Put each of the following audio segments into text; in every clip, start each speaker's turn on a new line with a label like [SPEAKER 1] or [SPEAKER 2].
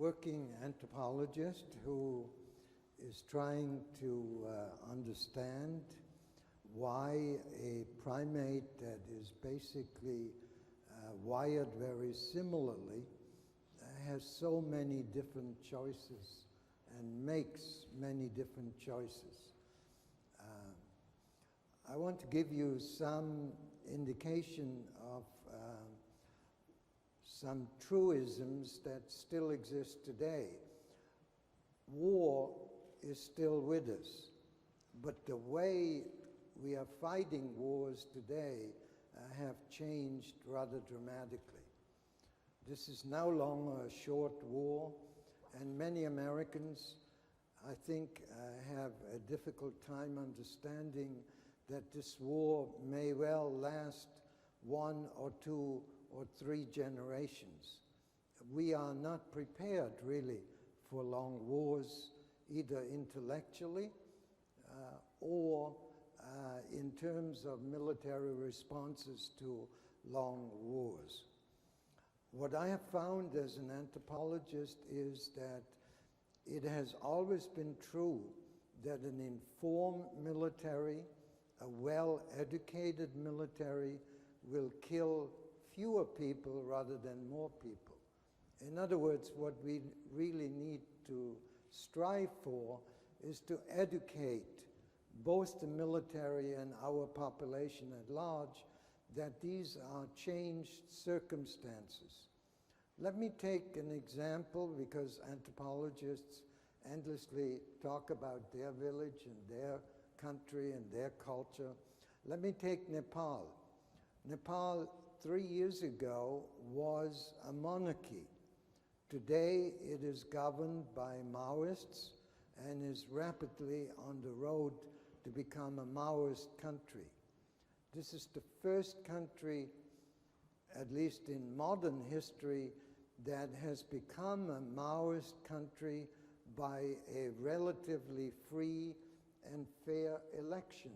[SPEAKER 1] working anthropologist who is trying to understand why a primate that is basically wired very similarly has so many different choices and makes many different choices. I want to give you some indication of some truisms that still exist today. War is still with us, but the way we are fighting wars today have changed rather dramatically. This is no longer a short war, and many Americans, I think, have a difficult time understanding that this war may well last 1 or 2 or 3 generations. We are not prepared really for long wars, either intellectually or in terms of military responses to long wars. What I have found as an anthropologist is that it has always been true that an informed military, a well-educated military, will kill fewer people rather than more people. In other words, what we really need to strive for is to educate both the military and our population at large that these are changed circumstances. Let me take an example, because anthropologists endlessly talk about their village and their country and their culture. Let me take Nepal. Nepal 3 years ago was a monarchy. Today it is governed by Maoists and is rapidly on the road to become a Maoist country. This is the first country, at least in modern history, that has become a Maoist country by a relatively free and fair election.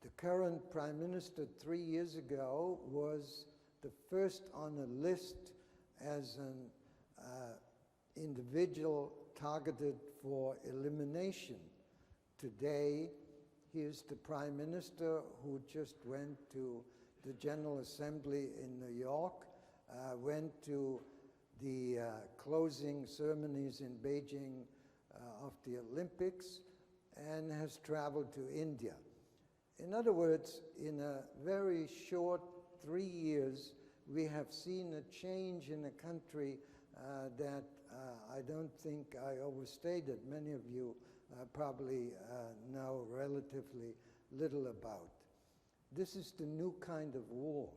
[SPEAKER 1] The current prime minister 3 years ago was the first on a list as an individual targeted for elimination. Today, he is the prime minister who just went to the General Assembly in New York, went to the closing ceremonies in Beijing of the Olympics, and has traveled to India. In other words, in a very short 3 years, we have seen a change in a country that I don't think I overstated. Many of you probably know relatively little about. This is the new kind of war.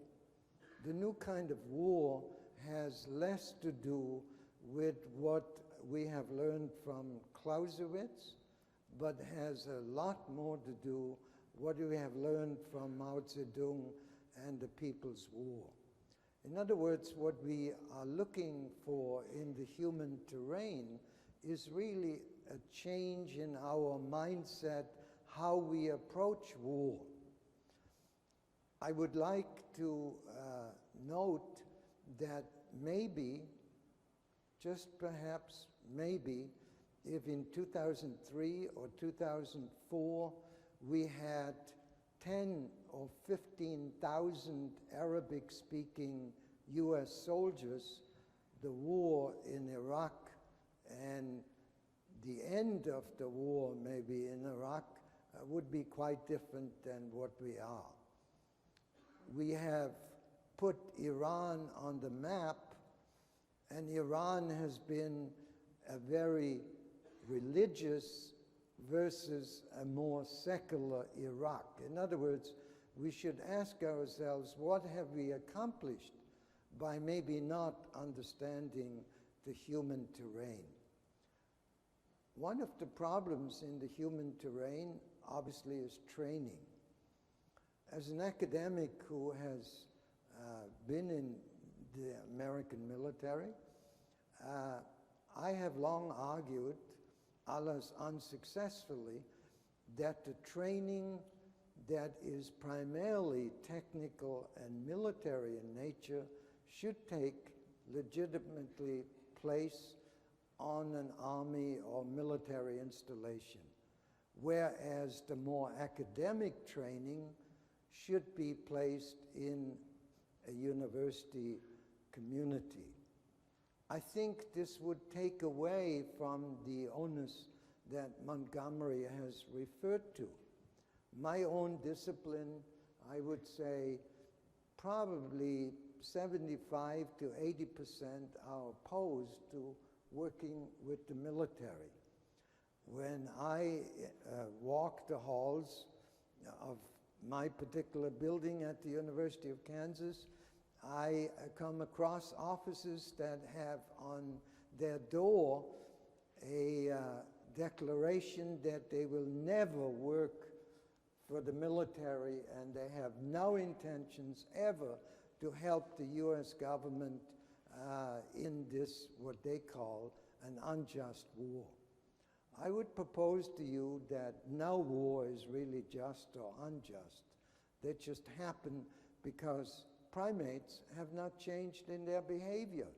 [SPEAKER 1] The new kind of war has less to do with what we have learned from Clausewitz, but has a lot more to do what we have learned from Mao Zedong and the People's War. In other words, what we are looking for in the human terrain is really a change in our mindset, how we approach war. I would like to note that maybe, just perhaps maybe, if in 2003 or 2004 we had 10 or 15,000 Arabic-speaking US soldiers, the war in Iraq and the end of the war maybe in Iraq would be quite different than what we are. We have put Iran on the map, and Iran has been a very religious versus a more secular Iraq. In other words, we should ask ourselves, what have we accomplished by maybe not understanding the human terrain? One of the problems in the human terrain, obviously, is training. As an academic who has been in the American military, I have long argued, alas unsuccessfully, that the training that is primarily technical and military in nature should take legitimately place on an army or military installation, whereas the more academic training should be placed in a university community. I think this would take away from the onus that Montgomery has referred to. My own discipline, I would say probably 75 to 80% are opposed to working with the military. When I walk the halls of my particular building at the University of Kansas, I come across offices that have on their door a declaration that they will never work for the military, and they have no intentions ever to help the US government in this, what they call, an unjust war. I would propose to you that no war is really just or unjust. They just happen because primates have not changed in their behavior.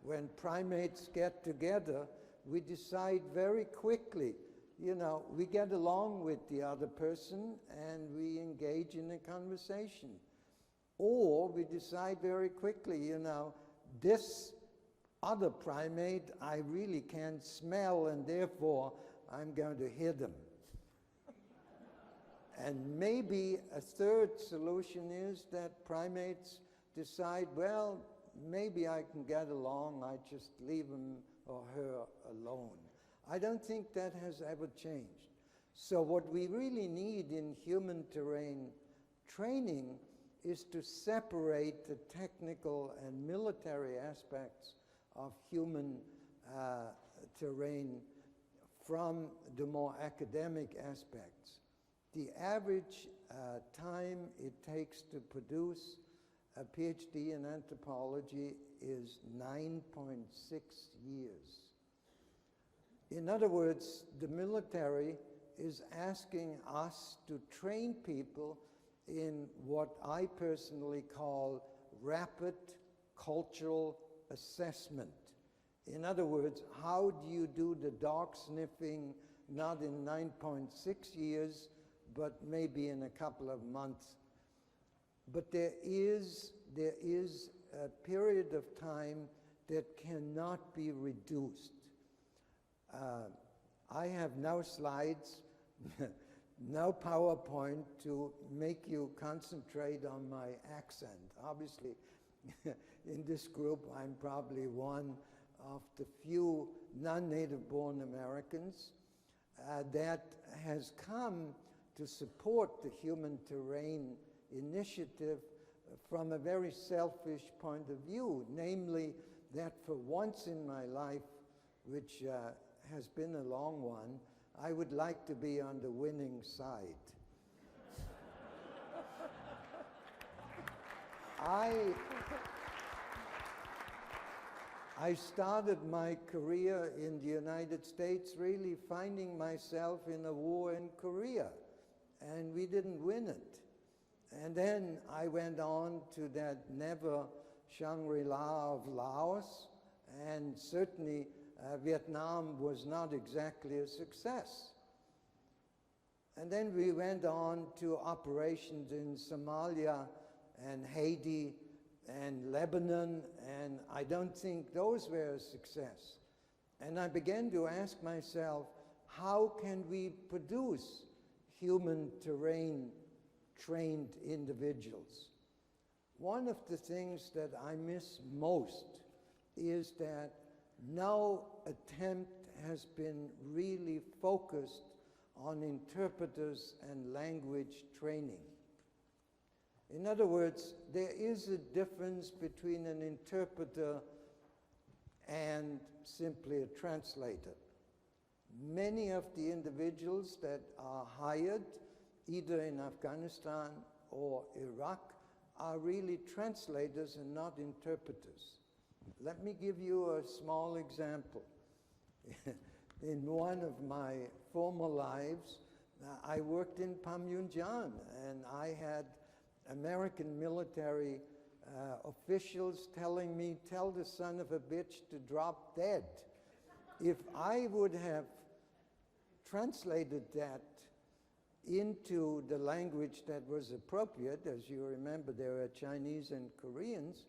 [SPEAKER 1] When primates get together, we decide very quickly, you know, we get along with the other person and we engage in a conversation. Or we decide very quickly, you know, this other primate I really can't smell, and therefore I'm going to hit him. And maybe a third solution is that primates decide, well, maybe I can get along, I just leave him or her alone. I don't think that has ever changed. So what we really need in human terrain training is to separate the technical and military aspects of human terrain from the more academic aspects. The average time it takes to produce a PhD in anthropology is 9.6 years. In other words, the military is asking us to train people in what I personally call rapid cultural assessment. In other words, how do you do the dog sniffing not in 9.6 years, but maybe in a couple of months? But there is a period of time that cannot be reduced. I have no slides, no PowerPoint to make you concentrate on my accent. Obviously, in this group, I'm probably one of the few non-native born Americans that has come to support the human terrain initiative from a very selfish point of view, namely that for once in my life, which has been a long one, I would like to be on the winning side. I started my career in the United States really finding myself in a war in Korea, and we didn't win it. And then I went on to that never Shangri-La of Laos, and certainly Vietnam was not exactly a success. And then we went on to operations in Somalia and Haiti and Lebanon, and I don't think those were a success. And I began to ask myself, how can we produce human terrain trained individuals? One of the things that I miss most is that no attempt has been really focused on interpreters and language training. In other words, there is a difference between an interpreter and simply a translator. Many of the individuals that are hired, either in Afghanistan or Iraq, are really translators and not interpreters. Let me give you a small example. In one of my former lives, I worked in Panmunjom, and I had American military officials telling me, tell the son of a bitch to drop dead. If I would have translated that into the language that was appropriate, as you remember there are Chinese and Koreans,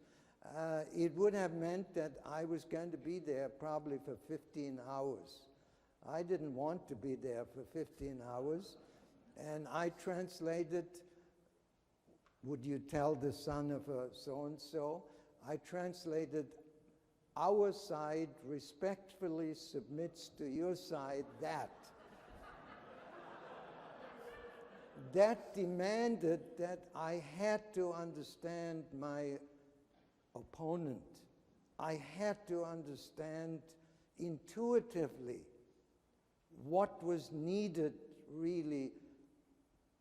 [SPEAKER 1] it would have meant that I was going to be there probably for 15 hours. I didn't want to be there for 15 hours, and I translated, would you tell the son of a so-and-so? I translated, our side respectfully submits to your side that. That demanded that I had to understand my opponent. I had to understand intuitively what was needed really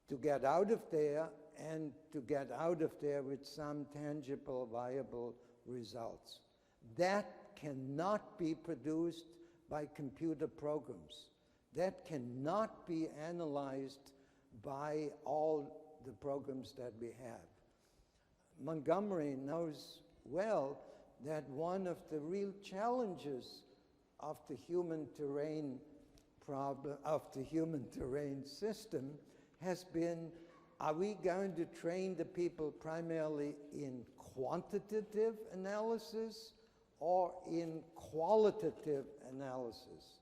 [SPEAKER 1] to get out of there, and to get out of there with some tangible, viable results. That cannot be produced by computer programs. That cannot be analyzed by all the programs that we have. Montgomery knows well that one of the real challenges of the human terrain problem, of the human terrain system, has been, are we going to train the people primarily in quantitative analysis or in qualitative analysis?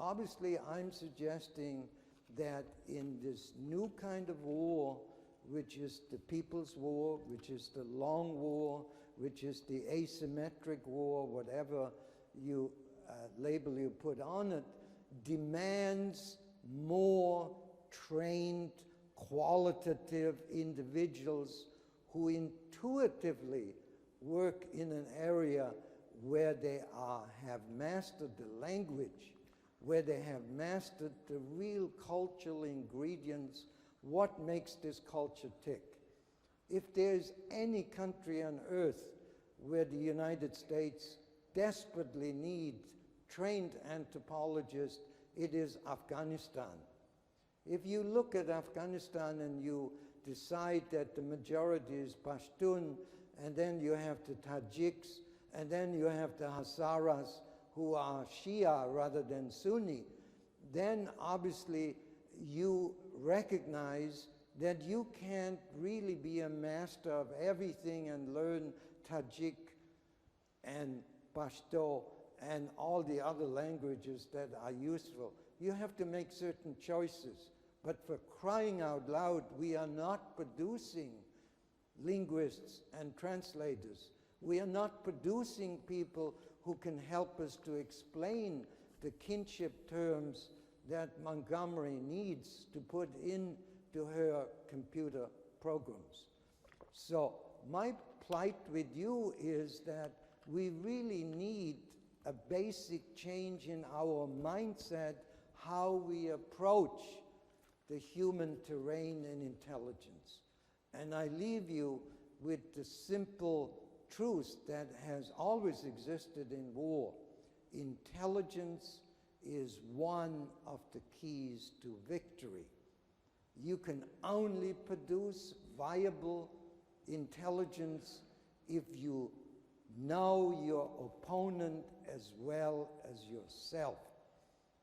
[SPEAKER 1] Obviously, I'm suggesting that in this new kind of war, which is the people's war, which is the long war, which is the asymmetric war, whatever you label you put on it, demands more trained, qualitative individuals who intuitively work in an area where they have mastered the language, where they have mastered the real cultural ingredients, what makes this culture tick. If there's any country on earth where the United States desperately needs trained anthropologists, it is Afghanistan. If you look at Afghanistan and you decide that the majority is Pashtun, and then you have the Tajiks, and then you have the Hazaras, who are Shia rather than Sunni, then obviously you recognize that you can't really be a master of everything and learn Tajik and Pashto and all the other languages that are useful. You have to make certain choices. But for crying out loud, we are not producing linguists and translators. We are not producing people who can help us to explain the kinship terms that Montgomery needs to put into her computer programs. So my plight with you is that we really need a basic change in our mindset, how we approach the human terrain and intelligence. And I leave you with the simple truth that has always existed in war. Intelligence is one of the keys to victory. You can only produce viable intelligence if you know your opponent as well as yourself.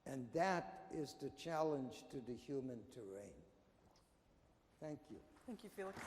[SPEAKER 1] And that is the challenge to the human terrain. Thank you.
[SPEAKER 2] Thank you, Felix.